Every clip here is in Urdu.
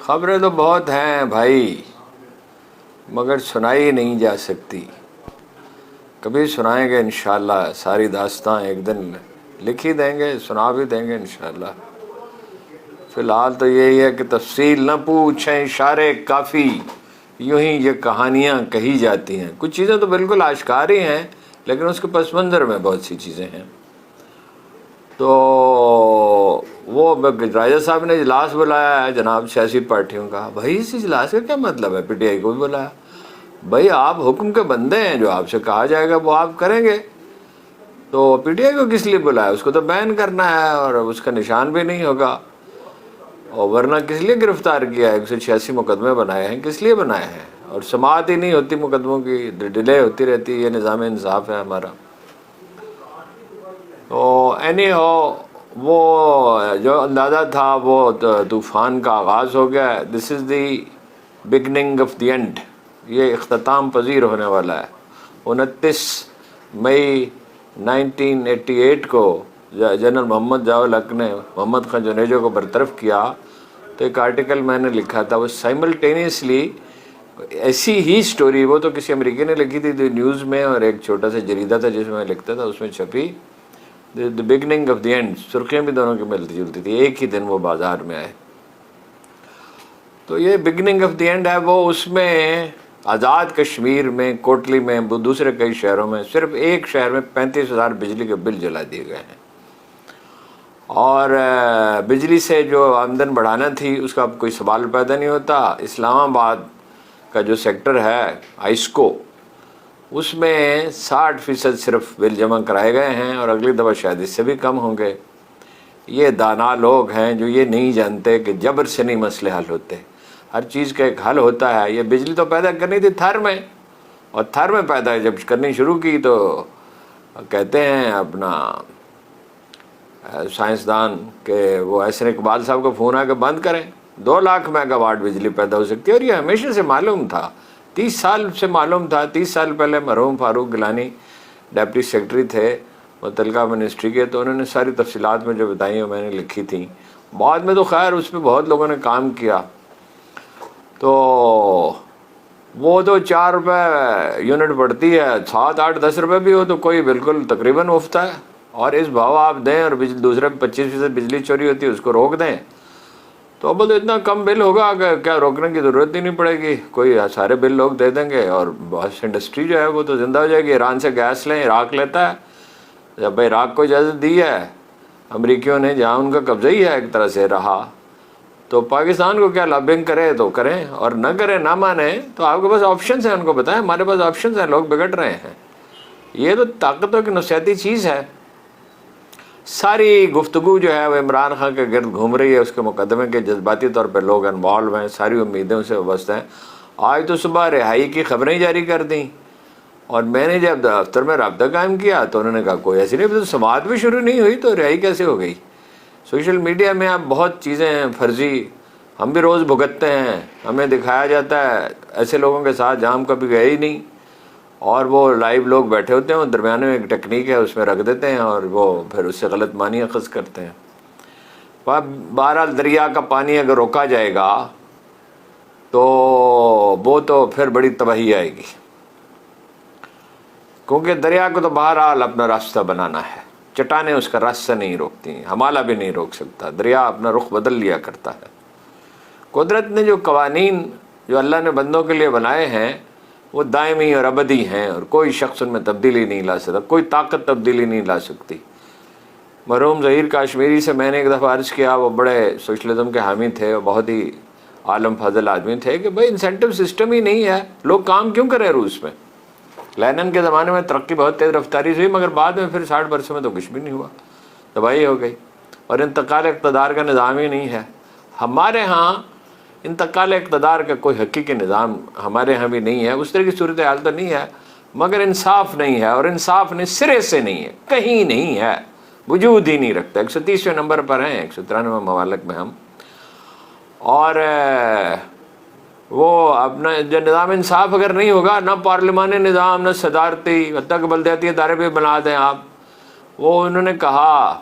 خبریں تو بہت ہیں بھائی، مگر سنائی نہیں جا سکتی. کبھی سنائیں گے انشاءاللہ، ساری داستان ایک دن لکھ ہی دیں گے، سنا بھی دیں گے انشاءاللہ. فی الحال تو یہی ہے کہ تفصیل نہ پوچھیں اشارے کافی، یوں ہی یہ کہانیاں کہی جاتی ہیں. کچھ چیزیں تو بالکل آشکار ہی ہیں، لیکن اس کے پس منظر میں بہت سی چیزیں ہیں. تو وہ راجہ صاحب نے اجلاس بلایا ہے جناب سیاسی پارٹیوں کا. بھائی اس اجلاس کا کیا مطلب ہے؟ پی ٹی آئی کو بھی بلایا. بھائی آپ حکم کے بندے ہیں، جو آپ سے کہا جائے گا وہ آپ کریں گے. تو پی ٹی آئی کو کس لیے بلایا؟ اس کو تو بین کرنا ہے اور اس کا نشان بھی نہیں ہوگا. اور ورنہ کس لیے گرفتار کیا ہے؟ 186 مقدمے بنائے ہیں، کس لیے بنائے ہیں؟ اور سماعت ہی نہیں ہوتی مقدموں کی، ڈیلے ہوتی رہتی ہے. یہ نظام انصاف ہے ہمارا. تو اینی ہو، وہ جو اندازہ تھا وہ طوفان کا آغاز ہو گیا. This is the beginning of the end. یہ اختتام پذیر ہونے والا ہے. 29 مئی 1988 کو جنرل محمد ضیاء الحق نے محمد خان جنیجو کو برطرف کیا. تو ایک آرٹیکل میں نے لکھا تھا، وہ سائملٹینیسلی ایسی ہی سٹوری، وہ تو کسی امریکی نے لکھی تھی نیوز میں، اور ایک چھوٹا سا جریدہ تھا جس میں میں لکھتا تھا، اس میں چھپی the beginning of the end. سرخیاں بھی دونوں کی ملتی جلتی تھی، ایک ہی دن وہ بازار میں آئے. تو یہ بگننگ آف دی اینڈ ہے. وہ اس میں آزاد کشمیر میں، کوٹلی میں، دوسرے کئی شہروں میں، صرف ایک شہر میں 35,000 بجلی کے بل جلا دیے گئے ہیں. اور بجلی سے جو آمدن بڑھانا تھی اس کا اب کوئی سوال پیدا نہیں ہوتا. اسلام آباد کا جو سیکٹر ہے آئسکو، اس میں 60% صرف بل جمع کرائے گئے ہیں، اور اگلی دفعہ شاید اس سے بھی کم ہوں گے. یہ دانا لوگ ہیں جو یہ نہیں جانتے کہ جبر سے نہیں مسئلے حل ہوتے، ہر چیز کا ایک حل ہوتا ہے. یہ بجلی تو پیدا کرنی تھی تھر میں، اور تھر میں پیدا جب کرنی شروع کی تو کہتے ہیں اپنا سائنسدان کہ وہ احسن اقبال صاحب کو فون آ کے بند کریں. 2 لاکھ میگا واٹ بجلی پیدا ہو سکتی ہے. اور یہ ہمیشہ سے معلوم تھا، 30 سال سے معلوم تھا. 30 سال پہلے مرحوم فاروق گیلانی ڈپٹی سیکرٹری تھے متعلقہ منسٹری کے، تو انہوں نے ساری تفصیلات میں جو بتائیں وہ میں نے لکھی تھیں. بعد میں تو خیر اس پہ بہت لوگوں نے کام کیا. تو وہ تو 4 روپے یونٹ پڑتی ہے، 7، 8، 10 روپے بھی ہو تو کوئی بالکل تقریباً مفت ہے. اور اس بھاؤ آپ دیں، اور دوسرے 25% بجلی چوری ہوتی ہے اس کو روک دیں، تو اب تو اتنا کم بل ہوگا کہ کیا روکنے کی ضرورت ہی نہیں پڑے گی. کوئی سارے بل لوگ دے دیں گے، اور بہت سی انڈسٹری جو ہے وہ تو زندہ ہو جائے گی. ایران سے گیس لیں، عراق لیتا ہے. جب عراق کو اجازت دی ہے امریکیوں نے، جہاں ان کا قبضہ ہی ہے ایک طرح سے رہا، تو پاکستان کو کیا لابنگ کرے تو کریں، اور نہ کریں نہ مانیں تو آپ کے پاس آپشنز ہیں. ان کو بتائیں ہمارے پاس آپشنز ہیں، لوگ بگڑ رہے ہیں. یہ تو طاقتوں کی نفسیاتی چیز ہے. ساری گفتگو جو ہے وہ عمران خان کے گرد گھوم رہی ہے. اس کے مقدمے کے جذباتی طور پہ لوگ انوالو ہیں، ساری امیدیں سے وابستہ ہیں. آج تو صبح رہائی کی خبریں جاری کر دیں، اور میں نے جب دفتر میں رابطہ قائم کیا تو انہوں نے کہا کوئی ایسی نہیں، تو سماعت بھی شروع نہیں ہوئی تو رہائی کیسے ہو گئی. سوشل میڈیا میں اب بہت چیزیں ہیں فرضی، ہم بھی روز بھگتتے ہیں. ہمیں دکھایا جاتا ہے ایسے لوگوں کے ساتھ جہاں ہم کبھی گئے ہی نہیں، اور وہ لائیو لوگ بیٹھے ہوتے ہیں، درمیانے میں ایک ٹیکنیک ہے اس میں رکھ دیتے ہیں، اور وہ پھر اس سے غلط معنی اخذ کرتے ہیں. بہرحال دریا کا پانی اگر روکا جائے گا تو وہ تو پھر بڑی تباہی آئے گی، کیونکہ دریا کو تو بہرحال اپنا راستہ بنانا ہے. چٹانیں اس کا راستہ نہیں روکتی، ہمالا بھی نہیں روک سکتا. دریا اپنا رخ بدل لیا کرتا ہے. قدرت نے جو قوانین جو اللہ نے بندوں کے لیے بنائے ہیں وہ دائمی اور ابدی ہیں، اور کوئی شخص ان میں تبدیلی نہیں لا سکتا، کوئی طاقت تبدیلی نہیں لا سکتی. مرحوم ظہیر کاشمیری سے میں نے ایک دفعہ عرض کیا، وہ بڑے سوشلزم کے حامی تھے، وہ بہت ہی عالم فاضل آدمی تھے، کہ بھائی انسینٹو سسٹم ہی نہیں ہے، لوگ کام کیوں کریں روس میں. لینن کے زمانے میں ترقی بہت تیز رفتاری سے ہوئی، مگر بعد میں پھر 60 برسوں میں تو کچھ بھی نہیں ہوا، تباہی ہو گئی. اور انتقال اقتدار کا نظام ہی نہیں ہے. ہمارے ہاں انتقال اقتدار کا کوئی حقیقی نظام ہمارے ہاں بھی نہیں ہے. اس طرح کی صورتحال تو نہیں ہے، مگر انصاف نہیں ہے، اور انصاف نے سرے سے نہیں ہے، کہیں نہیں ہے، وجود ہی نہیں رکھتا. 130ویں نمبر پر ہیں 193 ممالک میں ہم. اور وہ اپنا جو نظام انصاف اگر نہیں ہوگا، نہ پارلیمانی نظام، نہ صدارتی، حتیٰ کہ بلدیاتی ادارے بھی بنا دیں آپ. وہ انہوں نے کہا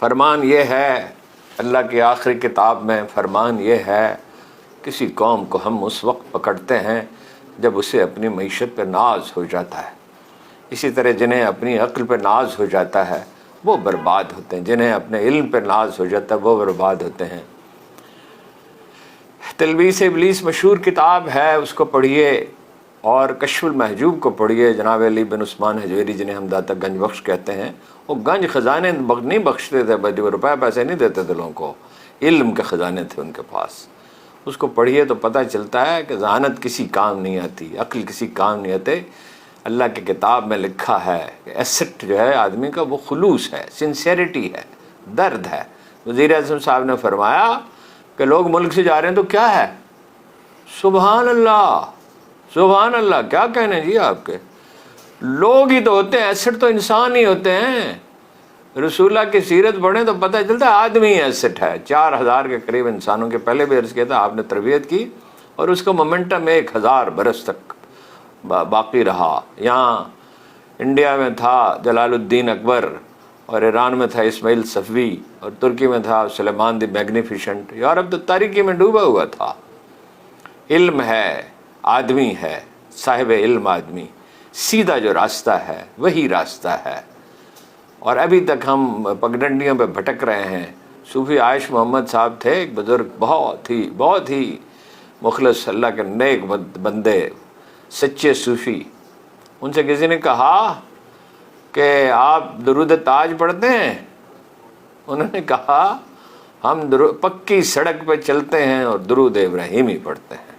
فرمان یہ ہے، اللہ کی آخری کتاب میں فرمان یہ ہے، کسی قوم کو ہم اس وقت پکڑتے ہیں جب اسے اپنی معیشت پہ ناز ہو جاتا ہے، اسی طرح جنہیں اپنی عقل پہ ناز ہو جاتا ہے وہ برباد ہوتے ہیں، جنہیں اپنے علم پہ ناز ہو جاتا ہے وہ برباد ہوتے ہیں۔ تلبیس ابلیس مشہور کتاب ہے، اس کو پڑھیے، اور کشف المحجوب کو پڑھیے۔ جناب علی بن عثمان حجویری جنہیں ہم داتا گنج بخش کہتے ہیں، وہ گنج خزانے نہیں بخشتے تھے، روپے پیسے نہیں دیتے تھے لوگوں کو، علم کے خزانے تھے ان کے پاس۔ اس کو پڑھیے تو پتہ چلتا ہے کہ ذہانت کسی کام نہیں آتی، عقل کسی کام نہیں آتے۔ اللہ کی کتاب میں لکھا ہے کہ ایسٹ جو ہے آدمی کا وہ خلوص ہے، سنسیریٹی ہے، درد ہے۔ وزیر اعظم صاحب نے فرمایا کہ لوگ ملک سے جا رہے ہیں تو کیا ہے؟ سبحان اللہ، سبحان اللہ، کیا کہنے جی آپ کے، لوگ ہی تو ہوتے ہیں، ایسٹ تو انسان ہی ہوتے ہیں۔ رسول اللہ کی سیرت پڑھیں تو پتہ چلتا ہے آدمی ایسٹ ہے۔ 4000 کے قریب انسانوں کے پہلے بھی عرض کیا تھا آپ نے تربیت کی، اور اس کا مومنٹم 1000 برس تک باقی رہا۔ یہاں انڈیا میں تھا جلال الدین اکبر، اور ایران میں تھا اسماعیل صفوی، اور ترکی میں تھا سلیمان دی میگنیفیشنٹ۔ یورپ تو تاریکی میں ڈوبا ہوا تھا۔ علم ہے، آدمی ہے، صاحب علم آدمی، سیدھا جو راستہ ہے وہی راستہ ہے، اور ابھی تک ہم پگڈنڈیوں پہ بھٹک رہے ہیں۔ صوفی عائش محمد صاحب تھے ایک بزرگ، بہت ہی مخلص اللہ کے نیک بندے، سچے صوفی۔ ان سے کسی نے کہا کہ آپ درود تاج پڑھتے ہیں؟ انہوں نے کہا ہم پکی سڑک پہ چلتے ہیں اور درود ابراہیمی پڑھتے ہیں۔